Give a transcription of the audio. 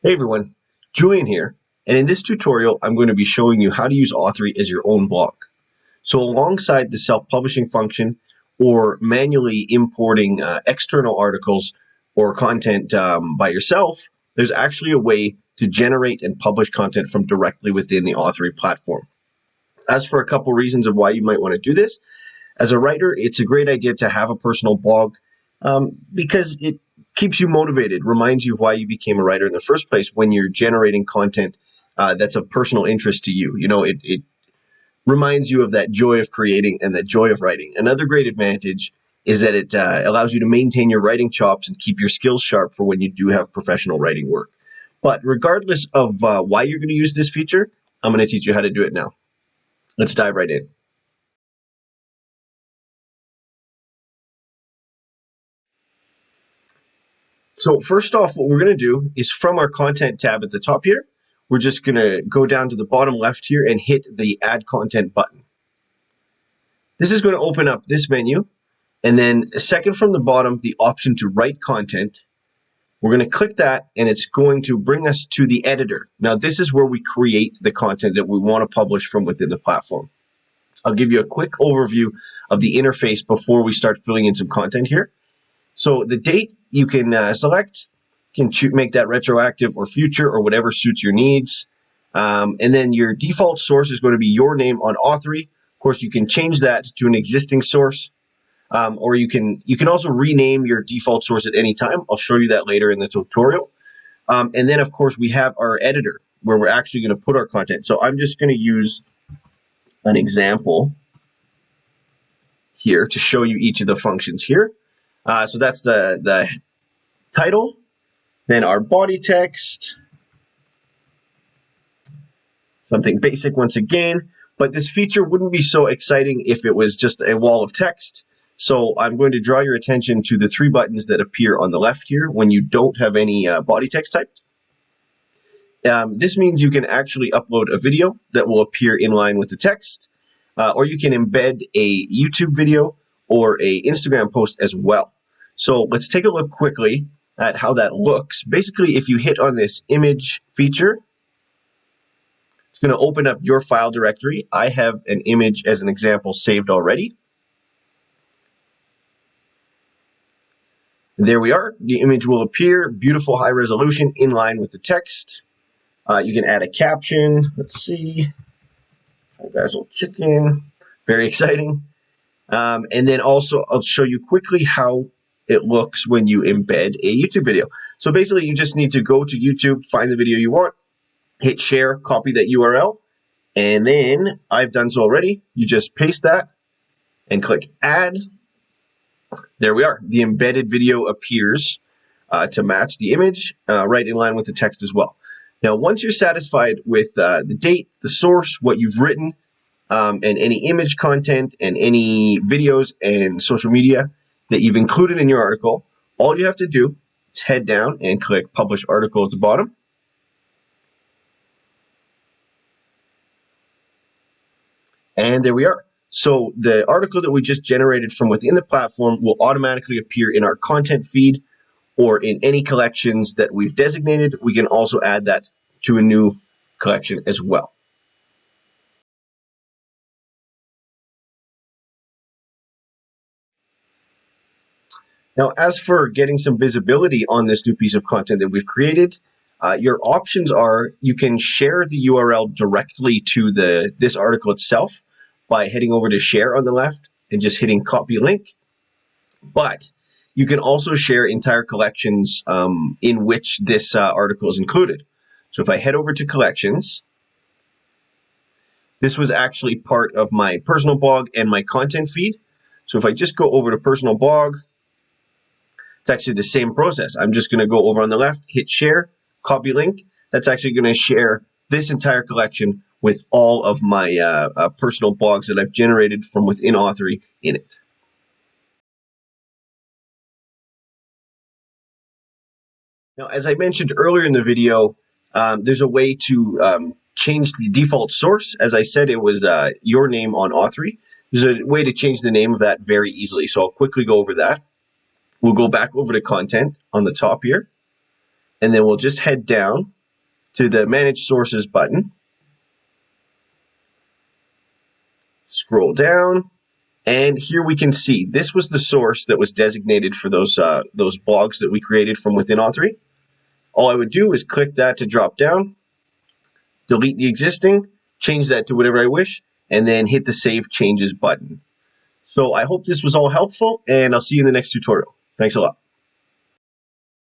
Hey everyone, Julian here, and in this tutorial I'm going to be showing you how to use Authory as your own blog. So alongside the self-publishing function or manually importing external articles or content by yourself, there's actually a way to generate and publish content from directly within the Authory platform. As for a couple reasons of why you might want to do this, as a writer, it's a great idea to have a personal blog because it keeps you motivated, reminds you of why you became a writer in the first place when you're generating content that's of personal interest to you. You know, it reminds you of that joy of creating and that joy of writing. Another great advantage is that it allows you to maintain your writing chops and keep your skills sharp for when you do have professional writing work. But regardless of why you're going to use this feature, I'm going to teach you how to do it now. Let's dive right in. So first off, what we're going to do is from our content tab at the top here, we're just going to go down to the bottom left here and hit the add content button. This is going to open up this menu, and then second from the bottom, the option to write content. We're going to click that, and it's going to bring us to the editor. Now this is where we create the content that we want to publish from within the platform. I'll give you a quick overview of the interface before we start filling in some content here. So the date you can select, you can make that retroactive or future or whatever suits your needs. And then your default source is going to be your name on Authory. Of course, you can change that to an existing source, or you can also rename your default source at any time. I'll show you that later in the tutorial. And then, of course, we have our editor where we're actually going to put our content. So I'm just going to use an example here to show you each of the functions here. So that's the title, then our body text, something basic once again, but this feature wouldn't be so exciting if it was just a wall of text. So I'm going to draw your attention to the three buttons that appear on the left here when you don't have any body text typed. This means you can actually upload a video that will appear in line with the text, or you can embed a YouTube video or a Instagram post as well. So let's take a look quickly at how that looks. Basically, if you hit on this image feature, it's going to open up your file directory. I have an image as an example saved already. There we are. The image will appear, beautiful high resolution in line with the text. You can add a caption. Let's see. Basil chicken. Very exciting. And then also I'll show you quickly how it looks when you embed a YouTube video. So basically you just need to go to YouTube, find the video you want, hit share, copy that URL, and then I've done so already. You just paste that and click add. There we are. The embedded video appears to match the image right in line with the text as well. Now once you're satisfied with the date, the source, what you've written, and any image content and any videos and social media that you've included in your article, all you have to do is head down and click Publish Article at the bottom. And there we are. So the article that we just generated from within the platform will automatically appear in our content feed or in any collections that we've designated. We can also add that to a new collection as well. Now, as for getting some visibility on this new piece of content that we've created, your options are you can share the URL directly to this article itself by heading over to share on the left and just hitting copy link. But you can also share entire collections in which this article is included. So if I head over to collections, this was actually part of my personal blog and my content feed. So if I just go over to personal blog, it's actually the same process. I'm just going to go over on the left, hit share, copy link. That's actually going to share this entire collection with all of my personal blogs that I've generated from within Authory in it. Now, as I mentioned earlier in the video, there's a way to change the default source. As I said, it was your name on Authory. There's a way to change the name of that very easily. So I'll quickly go over that. We'll go back over to content on the top here, and then we'll just head down to the Manage Sources button. Scroll down, and here we can see this was the source that was designated for those blogs that we created from within Authory. All I would do is click that to drop down, delete the existing, change that to whatever I wish, and then hit the Save Changes button. So I hope this was all helpful, and I'll see you in the next tutorial. Thanks a lot.